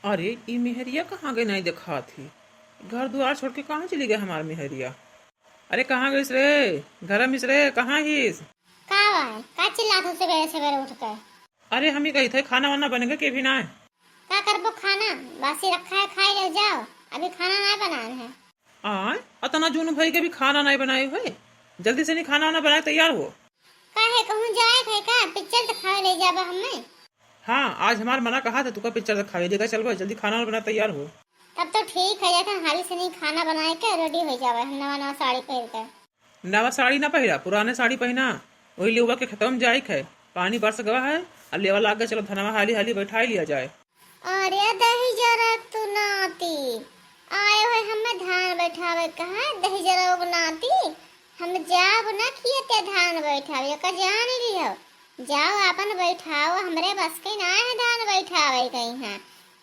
अरे ई मेहरिया कहाँ गई, नहीं देखा थी। घर द्वार छोड़ के कहाँ चली गई हमार मेहरिया। अरे कहाँ गईस रे, घर मिस रे, कहाँ हिस। का है का चिल्लात हो सवेरे सवेरे उठ कर। अरे हम ही गई थे, खाना वाना बनेगा के भी ना है। का करबो खाना, बासी रखा है खाई ले जाओ, अभी खाना नहीं बनाना है। आय अतना जून भाई के भी खाना नहीं बनाए हुए, जल्दी से नहीं खाना वाना बनाए तैयार हो। काहे कहूँ जाए थे का पिक्चर तो खावे ले जाबा हमें। हाँ आज हमार मना कहा था तुका पिक्चर तक खावे देगा, चल भाई जल्दी खाना वाना बना तैयार हो। तब तो ठीक है, जाता हाली से नहीं खाना बनाए के रेडी हो जावे, हम नवा नवा साड़ी पहन कर। नवा साड़ी ना पहिरा, पुराने साड़ी पहना। वही लेवा के खत्म जाए है, पानी बरस गवा है और लेवा लाग गए, चलो धनवा हाली हाली बैठाई लिया जाए। अरे दही जरा तू नाती आए हुए हमें धान बैठावे कहा, दही जरा नाती हम जाब ना किए ते धान बैठावे का जान लियो। जाओ अपन बैठाओ, हमरे बस के ना है धान बैठावे कहीं है।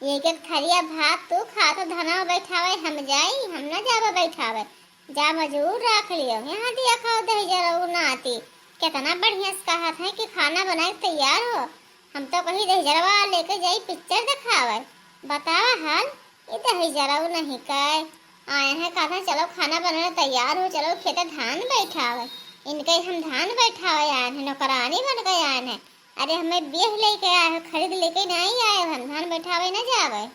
एक एक थरिया भात तू खा तो धना बैठावे, हम जाई हम ना जाब बैठावे। जा मजूर रख लियो, यहाँ दिया खाओ दही जरा नाती। कितना बढ़िया से कहा था कि खाना बनाए तैयार हो, हम तो कहीं दही जरवा लेके जाई पिक्चर दिखावे। बतावा हाल ये दही जरा नहीं कहे आए हैं, कहा चलो खाना बनाने तैयार हो, चलो खेते धान बैठावे। इनके हम धान बैठावे आए हैं, नौकरानी बन गए आए हैं। अरे हमें बेह लेके आए हो, खरीद लेके नहीं आए हो, हम धान बैठावे न जावे।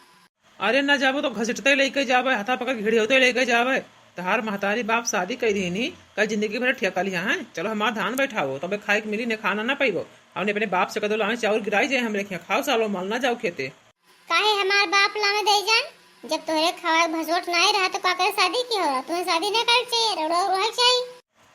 अरे न जाबो तो घसीटते लेके जावे, हाथा पकड़ घिड़ी होते लेके जावे। तहार महतारी बाप शादी कर दी कल जिंदगी भर ठेका लिया है, चलो हमार धान बैठाओ तबे खाए के मिली ने खाना ना पाइबो। हमने अपने बाप से कदो लाए चावल गिराई जाए, हमरे खाओ सालो माल ना जाओ खेते। काहे हमार बाप लाने दे जान, जब तोहरे खावा भसोट नहीं रहा तो काकर शादी की हो, तुम्हें शादी नहीं कर चाहिए, रोड़ा चाहिए।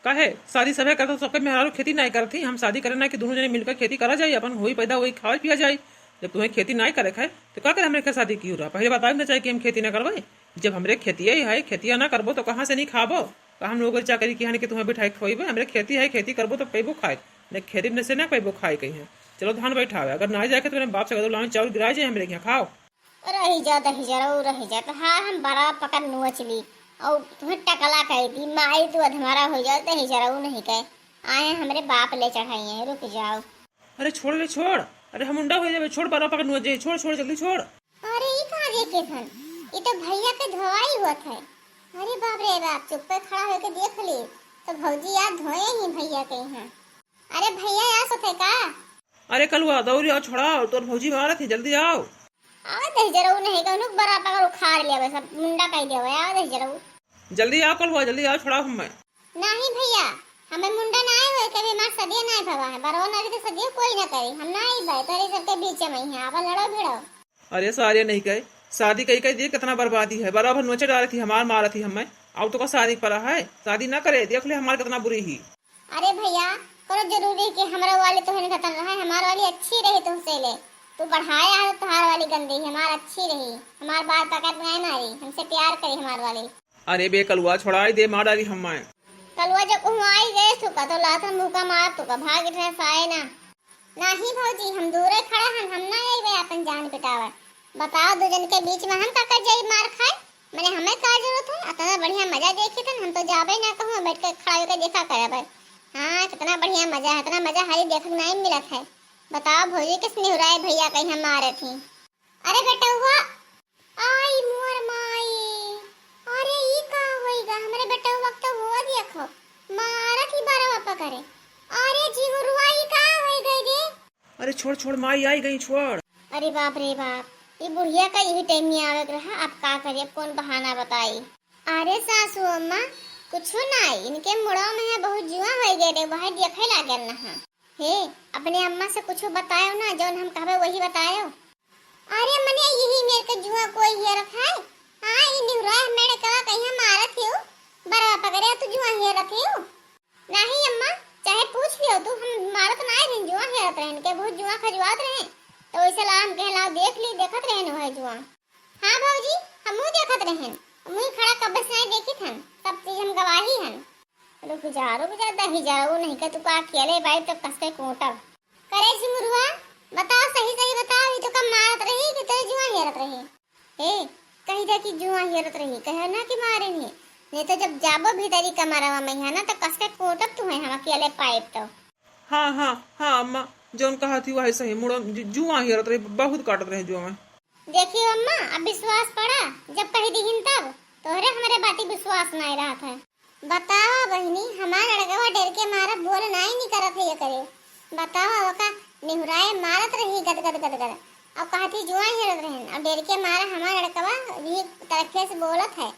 कहे शादी सबे करता तो सबके मेहरारू खेती नहीं करती, हम शादी करे ना कि दोनों जने मिलकर खेती करा जाए, अपन वही पैदा वही खावा पिया जाए। जब तुम्हें खेती नहीं करे खाए तो क्या करे हमरे के शादी की हो रहा, पहले बताओ ना चाहिए कि हम खेती ना करवाए। जब हमरे खेती है, खेतिया ना करबो तो कहाँ से नहीं खाबो। हम लोग चाकरी की कि तुम्हें बिठाई खोबे, हमरे खेती है, खेती करबो तो पैबो खाए, खेती में से ना पैबो खाए कहीं है। चलो धान बैठावे, अगर ना जाए तो मेरे बाप से कदो लाए चावल गिराए जाए, हमरे यहाँ खाओ। रही जा दही जरा रही जा तो हाँ हम बड़ा पकड़ नोचली और तुम्हें टकला कही थी माई तू अधमारा हो जाओ, दही जरा नहीं कहे आए हमरे बाप ले चढ़ाई है, रुक जाओ। अरे छोड़ ले छोड़, अरे हम मुंडा हो जाए, छोड़ बड़ा पकड़ नोच जाए, छोड़ छोड़ जल्दी छोड़। अरे ये कहाँ देखे थन, ये तो भैया के धोवाई हुआ था। अरे बाप रे बाप, चुप पे खड़ा होके देख ली तो भौजी यार धोए ही भैया के यहाँ। अरे भैया यहाँ सोते का। अरे कलुआ दौड़ी आओ, छोड़ाओ तोर भौजी मारा थी, जल्दी आओ। आओ दही जरा नहीं कहूँ बड़ा पकड़ उखाड़ लिया सब मुंडा कह दिया। आओ दही जरा जल्दी आओ कलुआ, जल्दी आओ, छोड़ाओ हमें। नहीं भैया हमें मुंडा ना आए हुए, कभी मार सदिया नहीं भवा है, बरो ना तो सदिया कोई ना करे, हम ना आई भाई तेरे सबके बीच में ही आप लड़ो भिड़ो। अरे सारे नहीं कहे, शादी कही कही देख कितना बर्बादी है, बराबर नोचे डाली थी हमार मारा थी हमें, अब तो का शादी पड़ा है, शादी ना करे देख ले हमारे कितना बुरी ही। अरे भैया करो जरूरी कि हमारा वाली तो खत्म रहा है, हमारी वाली अच्छी रही तुमसे ले, तू बढ़ाया है तुम्हार वाली गंदी, हमार अच्छी रही, हमार बात पकड़ नहीं मारी, हमसे प्यार करी हमार वाली। अरे बे कलुआ छोड़ाई दे, मार डाली हमें। कलुआ जब आई गए तुका तो लाथा मुँह का मार तुका भाग रहे साए ना। नहीं भौजी हम दूरे खड़ा हम ना आई भाई अपन जान पिटावा। बताओ दो जन के बीच में हम काका जाई मार खाए, मैंने हमें का जरूरत है, इतना बढ़िया मजा देखे थे हम तो जाबे ना कहूँ बैठ के खड़ा होकर देखा करे भाई। हाँ कितना बढ़िया मजा है, इतना मजा हरी देखने नहीं मिला है। बताओ भौजी किस निहुराए भैया कहीं हम मारे थी। अरे बेटा हुआ आई मोर माई, अरे ये का होएगा हमारे बेटा वक्त हुआ देखो मारा की बारा वापा करे। अरे जी हुरुआई का होई गई रे। अरे छोड़ छोड़, माई आई गई, छोड़। अरे बाप रे बाप, ये बुढ़िया का यही टाइम में आवे रहा, अब का करे, कौन बहाना बताई। अरे सासू अम्मा कुछ नहीं, इनके मुड़ो में है बहुत जुआ हो गए रे, वही देखे लागल ना। हे अपने अम्मा से कुछ बतायो ना, जो हम कहबे वही बतायो। अरे मने यही मेरे के जुआ कोई है रखा है। हां ये निहुरा मेरे कहा कहीं मारा थियो, बड़ा पकड़े तो जुआ है रखे हो। नहीं अम्मा चाहे पूछ लियो तू, हम मारत ना है जुआ है रहन के, बहुत जुआ खजवात रहे तो वैसे लाम कहला देख ली देखत रहन है जुआ। हां भौजी हमहु देखत रहन, हमहु खड़ा कब से नहीं देखी थन, सब चीज हम गवाही हन। रुक जा दही जा वो नहीं का तू का अकेले भाई तो कस के कोटब करे सिमरुआ। बताओ सही सही बताओ, ये तो कब मारत रही कि तेरे जुआ हेरत रही। हे कहीं जा कि जुआ हेरत रही, कहे ना कि मारे नहीं तो जब जाबो भीतरी कमरवा में है ना तो कस के कोटब तू है हम अकेले पाइप तो। हाँ हाँ हाँ अम्मा जोन कहा थी वही सही, मुड़ो जुआ हेरत रही, बहुत काटत रहे जुआ में। देखियो अम्मा, अब विश्वास पड़ा, जब कही दीहिन तब तोहरे हमारे बाती विश्वास नहीं रहा था। बतावा बहनी, हमारा लड़कवा डर के मारा बोल नहीं करत है ये करे। बतावा ओका निहुराए मारत रही गद गद गद गद, अब कहती जुआ हेरत रहन, अब डर के मारा हमारा लड़कवा भी तरखे से बोलत है।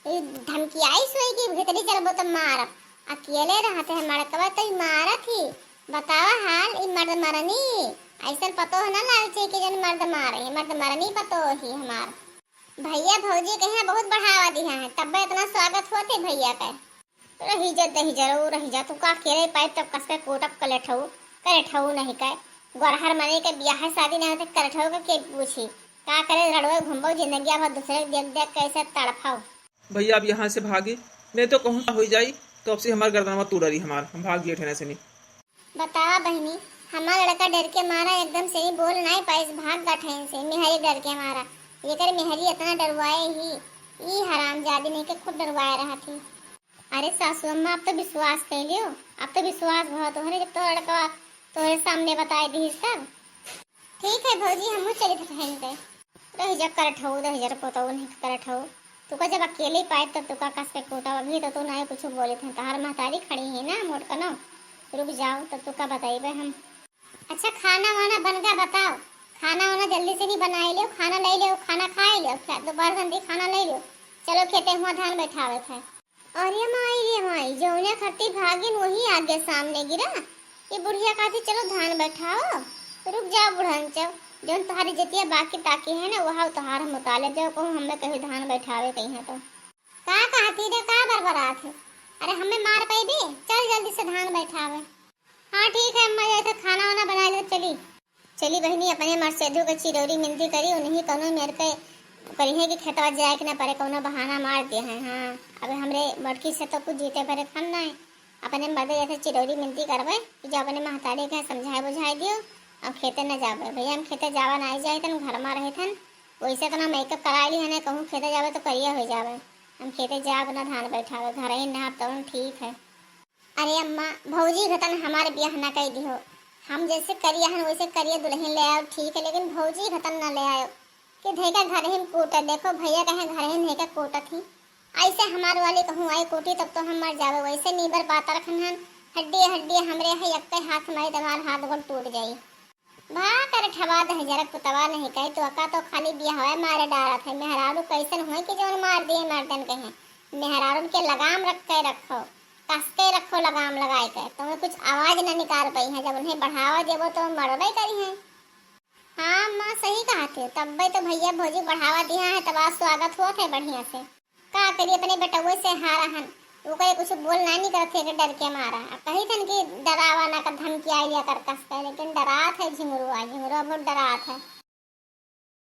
ये धमकी आई सोई की भीतरी चलबो तो मारब, अकेले रहते है लड़कवा तो मारत ही। बतावा हाल ई मर्द मरनी ऐसा पतो न लाग चाहिए कि जन मर्द मारे, मर्द मरनी पतो ही हमार। भैया भौजी कहे बहुत बढ़ावा दिया है, तब इतना स्वागत होते भैया का। रही जा दही जरूर रही जा, तू का केरे पाइप तब कस के कोटप करे ठऊ नहीं का। गोरहर मने के ब्याह शादी नहीं होते करे ठऊ के पूछी का करे, रड़वे घुमबो जिंदगी भर दूसरे देख देख कैसे तड़फाओ। भैया अब यहाँ से भागी, मैं तो कहूँ हो जाई तो अब से हमार गर्दनवा तू डरी हमार, हम भाग गए ठहने से नहीं। बतावा बहनी, हमारा लड़का डर के मारा एकदम से ही बोल नहीं पाई, भाग गा ठहन से। मेहरी डर के मारा, ये कर मेहरी इतना डरवाए ही, ई हरामजादी नहीं के खुद डरवाए रहा थी। अरे सासू अम्मा, अब तो विश्वास कर लियो, अब तो विश्वास बहुत हो, जब तो लड़का तोहरे सामने बताए दी सब। ठीक है भौजी, हम चली ठहन पे रही जा कर ठऊ रही जा पोतो नहीं कर ठऊ। तुका जब अकेले पाए तब तुका कस के कोटा अभी तो तू नहीं कुछ बोले थे, तहार महतारी खड़ी है ना मोट कनो, रुक जाओ तब तुका बताइबे हम। अच्छा खाना वाना बन गया, बताओ खाना वाना जल्दी से नहीं बनाई लियो, खाना ले लियो, खाना खाए लियो, दोपहर संधि खाना ले लियो, चलो खेते हुआ धान बैठावे थे। और ये माई जौने खट्टी भागिन वही आगे सामने गिरा। ये बुढ़िया कहती चलो धान बैठाओ, रुक जाओ बुढ़न चो, जौन तुम्हारी जतिया बाकी ताकी है ना वहाँ तुम्हारा मुताले जो कहूँ हमें कहीं धान बैठावे कहीं है तो का कहती रे, का बरबरात है। अरे हमें मार पाई भी, चल जल्दी से धान बैठावे। हाँ ठीक है अम्मा, जैसे खाना वाना बना लो। चली बहनी, अपने मरसेधु के चिरौरी मिलती करी, उन्हीं कोनो मेरे के करी है कि खेतवा जाए कि ना परे, कोनो बहाना मार दिए हैं। हाँ अब हमरे बड़की से तो कुछ जीते भरे खाना है, अपने मर्द जैसे चिरौरी मिलती करवे, जो अपने महतारी के समझाए बुझाए दियो। अब खेते न जावे भैया, हम खेते जावा नहीं जाए तन घर में रहे थन, वैसे तो ना मेकअप करा ली है ना, कहूँ खेते जावे तो करिया हो जावे, हम खेते जाब ना धान बैठावे, घर ही ना तो ठीक है। अरे अम्मा भौजी घतन हमारे ब्याह न कही दिहो, हम जैसे करिए हन वैसे करिए, दुल्हन ले आओ ठीक है, लेकिन भौजी घतन न ले आयो कि धेका घर ही कोटा। देखो भैया कहे घर ही धेका कोटा थी, ऐसे हमारे वाले कहूँ आई कोटी तब तो हम मर जावे, वैसे नीबर पाता रखन हन, हड्डी हड्डी हमरे है यक्के हाथ मारे दमार हाथ गोड़ टूट जाई। भा कर ठवा दे जरक पुतवा नहीं कहे तो अका तो खाली बियाह मारे डारा थे। मेहरारू कैसन हुए कि जौन मार दिए मर्दन कहे, मेहरारू के लगाम रख के रखो, कस के रखो लगाम लगाए के, तुम्हें कुछ आवाज न निकाल पाई है, जब उन्हें बढ़ावा देवो तो मरबे करी है। हाँ माँ सही कहा थे, तब तो भैया भौजी बढ़ावा दिया है, तब आज स्वागत हुआ थे बढ़िया से। का करिए अपने बेटुए से हारा हन, वो कहे कुछ बोल नहीं करते थे डर के मारा, कही थन कि डरावा ना कर धमकी आई लिया कर कस के, लेकिन डरा थे झिंगुरू बहुत डरा थे।